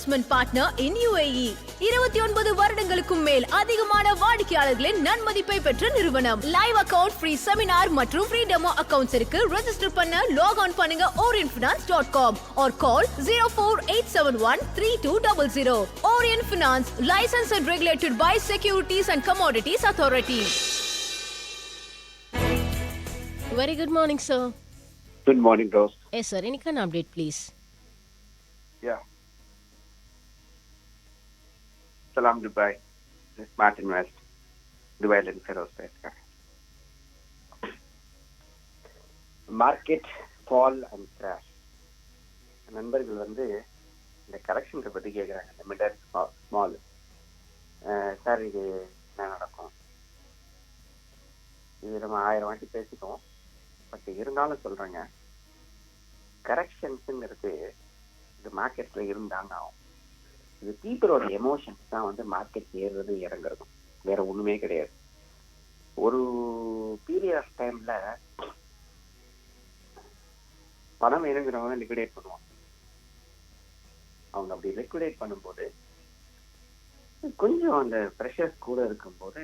Investment partner in UAE. 29 வருடங்களுக்கும் மேல் அதிகமான வாடிக்கையாளர்களின் நன்மதிப்பை பெற்ற நிறுவனம். லைவ் அக்கவுண்ட், ஃப்ரீ செமினார் மற்றும் ஃப்ரீ டெமோ அக்கவுண்ட்ஸ் இருக்கு. ரெஜிஸ்டர் பண்ண லாக் ஆன் பண்ணுங்க orientfinance.com or call 048713200. Orient Finance, licensed and regulated by Securities and Commodities Authority. Very good morning, sir. Good morning, Rose. Yes, sir. Any kind of update, please? Yeah. Salam Dubai. This is Martin West. Dubai and Ferozpet. Market fall and crash. நண்பர்கள் வந்து இந்த கரெக்ஷன்ஸை பற்றி கேட்குறாங்க. இந்த middle small sir இது என்ன நடக்கும்? இது நம்ம 1000 வாட்டி பேசிட்டோம். பட் இருந்தாலும் சொல்கிறேங்க, கரெக்ஷன்ஸுங்கிறது இது மார்க்கெட்டில் இருந்தாங்க ஆகும். இது பீப்புளோட எமோஷன்ஸ் தான் வந்து மார்க்கெட் ஏறுறது இறங்குறதும், வேற ஒன்றுமே கிடையாது. ஒரு பீரியட் ஆஃப் டைமில் பணம் வேணுங்கிறவங்க லிக்விடேட் பண்ணுவாங்க. அவங்க அப்படி லிக்விடேட் பண்ணும்போது கொஞ்சம் அந்த ப்ரெஷர்ஸ் கூட இருக்கும்போது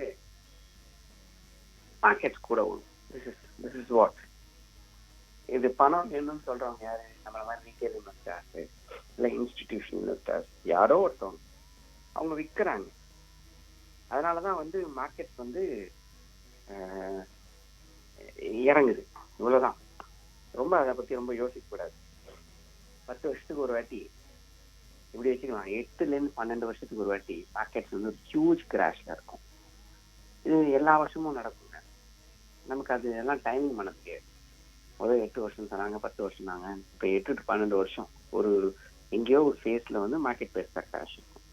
மார்க்கெட்ஸ் கூட வரும். This is what. இது பணம் வேணும்னு சொல்றவங்க யாரு? நம்மள மாதிரி ரீட்டைல் இன்வெஸ்டர்ஸ் இல்லை இன்ஸ்டிடியூஷன் இன்வெஸ்டர்ஸ், யாரோ ஒருத்தவங்க அவங்க விற்கிறாங்க. அதனாலதான் வந்து மார்க்கெட் வந்து இறங்குது. இவ்வளவுதான். ரொம்ப அதை பத்தி ரொம்ப யோசிக்க கூடாது. 10 வருஷத்துக்கு ஒரு வாட்டி இப்படி வச்சுக்கலாம். 8லேருந்து 12 வருஷத்துக்கு ஒரு வாட்டி மார்க்கெட்ஸ் வந்து ஒரு ஹியூஜ் கிராஷ்ல இருக்கும். இது எல்லா வருஷமும் நடக்குங்க. நமக்கு அது எல்லாம் டைமிங் பண்ண முடியாது. முதல் 8 வருஷம் சொன்னாங்க, 10 வருஷம் தாங்க. இப்போ 8 to 12 வருஷம் ஒரு எங்கேயோ ஒரு ஃபேஸில் வந்து மார்க்கெட் பெருசாக கிராஷ் இருக்கும்.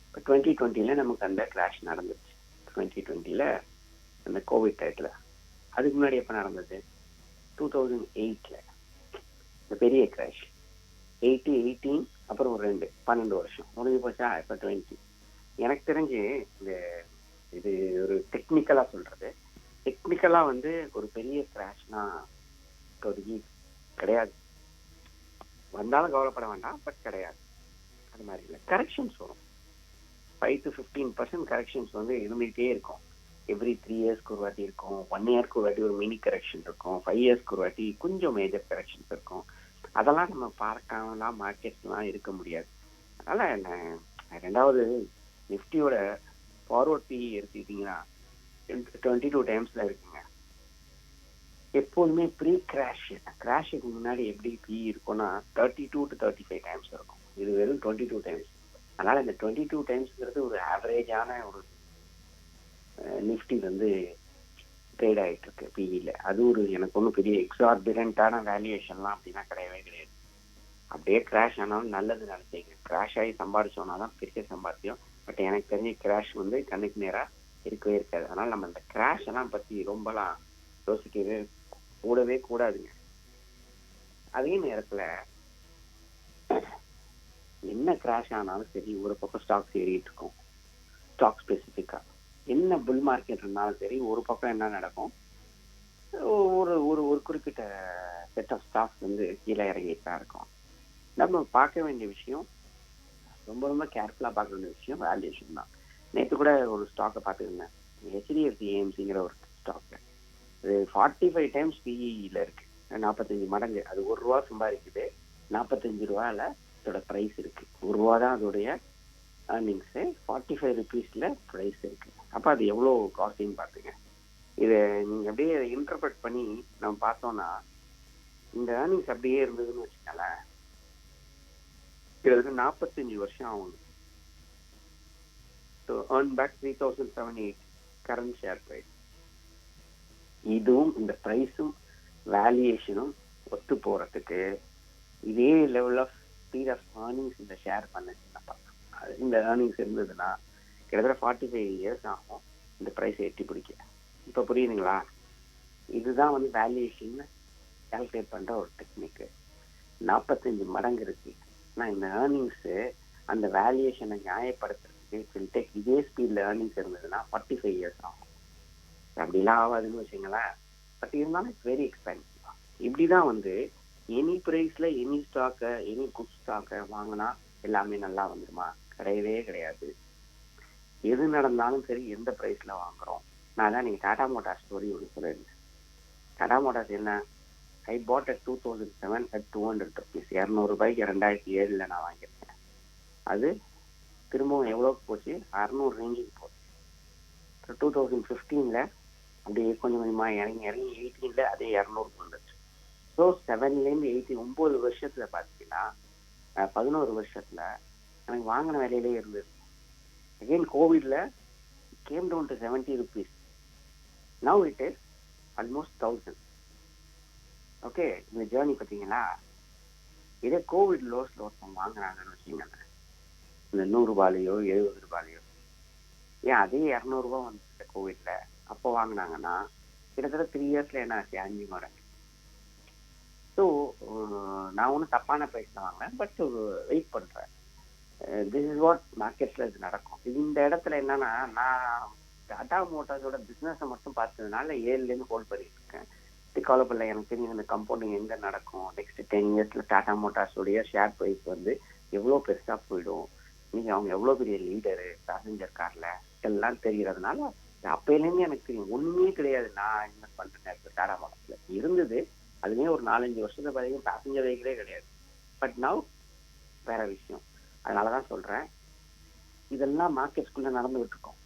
இப்போ 2020 நமக்கு அந்த கிராஷ் நடந்துச்சு. 2020 அந்த கோவிட் டயத்தில். அதுக்கு முன்னாடி எப்போ நடந்தது? 2008 இந்த பெரிய கிராஷ். 18 அப்புறம் ஒரு 12 வருஷம் முடிஞ்சு போச்சா? இப்போ 20. எனக்கு தெரிஞ்சு இந்த இது ஒரு டெக்னிக்கலாக சொல்கிறது. டெக்னிக்கலாக வந்து ஒரு பெரிய கிராஷ்னா இப்போதைக்கு கிடையாது. வந்தாலும் கவலைப்பட வேண்டாம், பட் கிடையாது. அது மாதிரி இல்லை. கரெக்ஷன்ஸ் வரும். 5 to 15% கரெக்ஷன்ஸ் வந்து இருந்துகிட்டே இருக்கும். எவ்ரி 3 இயர்ஸ்க்கு ஒரு வாட்டி இருக்கும். 1 இயர்க்கு ஒரு வாட்டி ஒரு மினி கரெக்ஷன் இருக்கும். 5 இயர்ஸ்க்கு ஒரு வாட்டி கொஞ்சம் மேஜர் கரெக்ஷன்ஸ் இருக்கும். அதெல்லாம் நம்ம பார்க்காமலாம் மார்க்கெட்ஸ்லாம் இருக்க முடியாது. அதனால என்ன, 2வது நிஃப்டியோட ஃபார்வர்ட் PE எடுத்துக்கிட்டிங்கன்னா 22 டைம்ஸ்ல இருக்குங்க. எப்போதுமே ப்ரீ கிராஷுக்கு முன்னாடி எப்படி PE இருக்கும்னா 32 to 35 டைம்ஸ் இருக்கும். இது வெறும் 22 டைம்ஸ். அதனால இந்த 22 டைம்ஸ்ங்கிறது ஒரு ஆவரேஜான ஒரு நிஃப்டி வந்து ட்ரேட் ஆகிட்டு இருக்கு PEல. அது ஒரு எனக்கு ஒன்றும் பெரிய எக்ஸார்பிரண்டான வேல்யூவேஷன்லாம் அப்படின்னா கிடையவே கிடையாது. அப்படியே கிராஷ் ஆனாலும் நல்லது நினைச்சீங்க. கிராஷ் ஆகி சம்பாதிச்சோன்னா தான் பெரிய சம்பாத்தியம். பட் எனக்கு தெரிஞ்ச கிராஷ் வந்து கண்ணுக்கு நேராக இருக்கவே இருக்காது. அதனால நம்ம இந்த கிராஷ் எல்லாம் பற்றி ரொம்பலாம் யோசிக்கவே கூடவே கூடாதுங்க. அதே நேரத்தில் என்ன கிராஷ் ஆனாலும் சரி, ஒரு பக்கம் ஸ்டாக்ஸ் ஏறிட்டு இருக்கும். ஸ்டாக் ஸ்பெசிஃபிக்காக என்ன புல் மார்க்கெட் இருந்தாலும் சரி, ஒரு பக்கம் என்ன நடக்கும், ஒரு ஒரு ஒரு குறிப்பிட்ட செட் ஆஃப் ஸ்டாக்ஸ் வந்து கீழே இறங்கிட்டு தான் இருக்கும். நம்ம பார்க்க வேண்டிய விஷயம், ரொம்ப ரொம்ப கேர்ஃபுல்லாக பார்க்க வேண்டிய விஷயம் வேல்யூஷன் தான். நேற்று கூட ஒரு ஸ்டாக்கை பார்த்துருந்தேன். HDFC AMCங்கிற ஒரு ஸ்டாக்கு. அது 45 டைம்ஸ் PEல இருக்கு. 45 மடங்கு. அது ₹1 சம்பாதிக்குது. 45 ரூபாயில அதோட ப்ரைஸ் இருக்கு. ₹1 தான் அதோடைய ஏர்னிங்ஸு. 45 rupeesல ப்ரைஸ் இருக்கு. அப்போ அது எவ்வளோ காஸ்டிங் பார்த்துங்க. இதை நீங்கள் அப்படியே இன்டர்பிரட் பண்ணி நம்ம பார்த்தோம்னா, இந்த ஏர்னிங்ஸ் அப்படியே இருந்ததுன்னு வச்சுக்கோங்களேன், கிட்டத்தட்ட 45 வருஷம் ஆகும். So earn back 3,708 current share price. இதுவும் இந்த ப்ரைஸும் வேல்யூவேஷனும் ஒத்து போகிறதுக்கு இதே level of speed of earnings இந்த ஷேர் பண்ணுச்சுன்னா, இந்த ஏர்னிங்ஸ் இருந்ததுன்னா கிட்டத்தட்ட 45 இயர்ஸ் ஆகும் இந்த ப்ரைஸை எட்டி பிடிக்க. இப்போ புரியுதுங்களா? இதுதான் வந்து வேல்யூவேஷன் கால்குலேட் பண்ணுற ஒரு டெக்னிக்கு. 45 மடங்கு இருக்கு. ஆனால் இந்த ஏர்னிங்ஸு அந்த வேல்யூவேஷனை நியாயப்படுத்துறதுக்கு இதே ஸ்பீடில் ஏர்னிங்ஸ் இருந்ததுன்னா 45 இயர்ஸ் ஆகும். அப்படிலாம் ஆகாதுன்னு வச்சுங்களேன். பட் இருந்தாலும் இட்ஸ் வெரி எக்ஸ்பென்சிவ். இப்படிதான் வந்து எனி ப்ரைஸில் எனி ஸ்டாக்கை எனி குட் ஸ்டாக்கை வாங்கினா எல்லாமே நல்லா வந்துருமா? கிடையவே கிடையாது. எது நடந்தாலும் சரி, எந்த பிரைஸ்ல வாங்குறோம். நான் தான் நீங்க டாடா மோட்டார்ஸ் ஸ்டோரி ஒன்று சொல்லியிருந்தேன். டாடா மோட்டார்ஸ் என்ன, ஐ பாட் அட் 2007 at 200 rupees. 200 ரூபாய்க்கு 2007 நான் வாங்கியிருக்கேன். அது திரும்பவும் எவ்வளோக்கு போச்சு? 600 ரேஞ்சுக்கு போச்சு. 2015 அப்படியே கொஞ்சம் கொஞ்சமா இறங்கி 18 அதே 200 வந்துச்சு. ஸோ 7லேருந்து 9 வருஷத்துல பார்த்தீங்கன்னா 11 வருஷத்துல எனக்கு வாங்கின விலையிலே இருந்தது. அகெயின் கோவிட்ல came down to 70 rupees. Now it is almost 1000. Okay, இந்த ஜேர்னி பார்த்தீங்களா? இதே கோவிட் லோஸ்ல ஒருத்தவங்க வாங்குறாங்கன்னு வச்சுக்கோங்க, இந்த 100 ரூபாயோ 70 ரூபாயோ, ஏன் அதே 200 ரூபாய் வந்துச்சு கோவிட்ல, அப்போ வாங்கினாங்கன்னா கிட்டத்தட்ட 3 இயர்ஸ்ல என்ன ஆச்சு? 5 மடங்கு. ஸோ நான் ஒன்றும் தப்பான ப்ரைஸ்ல வாங்கினேன், பட் வெயிட் பண்றேன். திஸ் இஸ் வாட் மார்க்கெட்ல இது நடக்கும். இந்த இடத்துல என்னன்னா, நான் டாடா மோட்டார்ஸோட பிசினஸை மட்டும் பார்த்ததுனால 7லேருந்து ஹோல்ட் பண்ணிட்டு இருக்கேன். கவலைப்படல. எனக்கு தெரியும் இந்த கம்பவுண்டிங் எங்க நடக்கும். நெக்ஸ்ட் 10 இயர்ஸ்ல டாடா மோட்டார்ஸோடைய ஷேர் ப்ரைஸ் வந்து எவ்வளோ பெருசா போயிடும், நீங்க அவங்க எவ்வளோ பெரிய லீடரு பேசஞ்சர் கார்ல எல்லாம் தெரியறதுனால அப்பையிலேருந்து எனக்கு தெரியும். ஒண்ணுமே கிடையாது நான் இன்வெஸ்ட் பண்றேன் டாடா மோட்டார்ஸ்ல இருந்தது. அதுலேயே ஒரு 4-5 வருஷத்துக்கு வரைக்கும் பேசஞ்சர் வெஹிக்கிளே கிடையாது. பட் நவ் வேற விஷயம். அதனாலதான் சொல்றேன், இதெல்லாம் மார்க்கெட்ஸ்குள்ள நடந்துகிட்டு இருக்கோம்.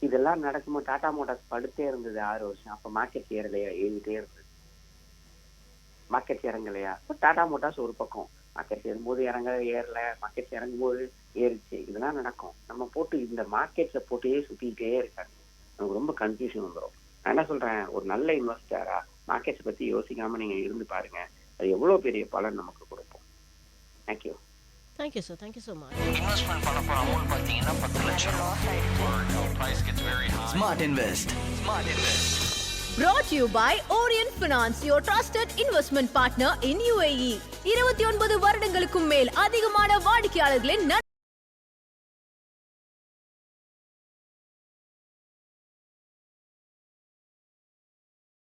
இதெல்லாம் நடக்கும்போது டாடா மோட்டார்ஸ் படுத்தே இருந்தது 6 வருஷம். அப்ப மார்க்கெட் ஏறலையா? ஏறிட்டே இருந்தது. மார்க்கெட் இறங்கலையா? டாடா மோட்டார்ஸ் ஒரு பக்கம், மார்க்கெட் ஏறும்போது ஏறல, மார்க்கெட் இறங்கும் போது ஏறிச்சு. இதெல்லாம் நடக்கும். நம்ம போட்டு இந்த மார்க்கெட்ல போட்டே சுத்திக்கிட்டே இருக்காங்க. நமக்கு ரொம்ப கன்ஃபியூஷன் வந்துடும். நான் என்ன சொல்றேன், ஒரு நல்ல இன்வெஸ்டரா மார்க்கெட்ஸ் பத்தி யோசிக்காம நீங்க இருந்து பாருங்க, அது எவ்வளவு பெரிய பலன் நமக்கு கொடுப்போம். Thank you. Thank you sir, thank you so much. Investment பண்ண போற அமௌண்ட் பார்த்தீங்கன்னா 10 லட்சம். Price gets very high. Smart Invest. Brought to you by Orient Finance, your trusted investment partner in UAE. 29 வருடங்களுக்கும் மேல் அதிகமான வாடிக்கையாளர்களின்